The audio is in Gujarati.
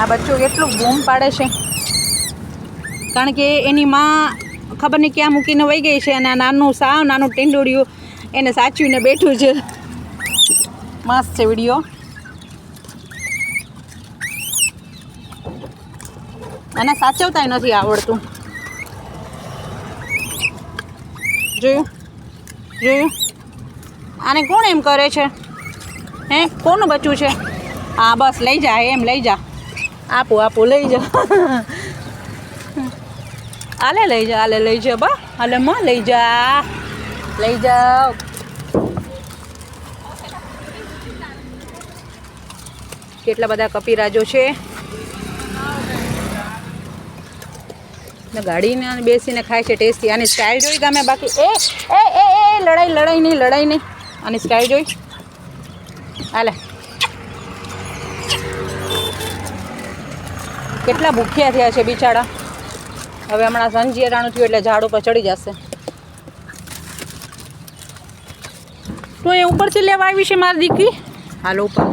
આ બચ્ચું કેટલું બૂમ પાડે છે, કારણ કે એની માં ખબર નહીં ક્યાં મૂકીને વહી ગઈ છે અને આ સાવ નાનું ટીંડોળિયું એને સાચવીને બેઠું છે. મસ્ત છે વિડીયો. અને સાચવતાય નથી આવડતું. જોયું આને કોણ એમ કરે છે? હે, કોનું બચ્ચું છે? હા બસ લઈ જા, એમ લઈ જા. આપું લઈ જા. આલે લઈ જા બા, હાલે માં લઈ જાઓ. કેટલા બધા કપિરાજો છે. ગાડીને બેસીને ખાય છે ટેસ્ટી. આની સ્ટાઇલ જોઈ ગમે. બાકી એ લડાઈ નહીં. આની સ્ટાઇલ જોઈ. હાલે કેટલા ભૂખ્યા થયા છે બિચારા. હવે હમણાં સંજીરાણું થયું એટલે ઝાડ ઉપર ચડી જશે. તું એ ઉપરથી લેવા આવી છે મારી દીકરી? હાલો ઉપર.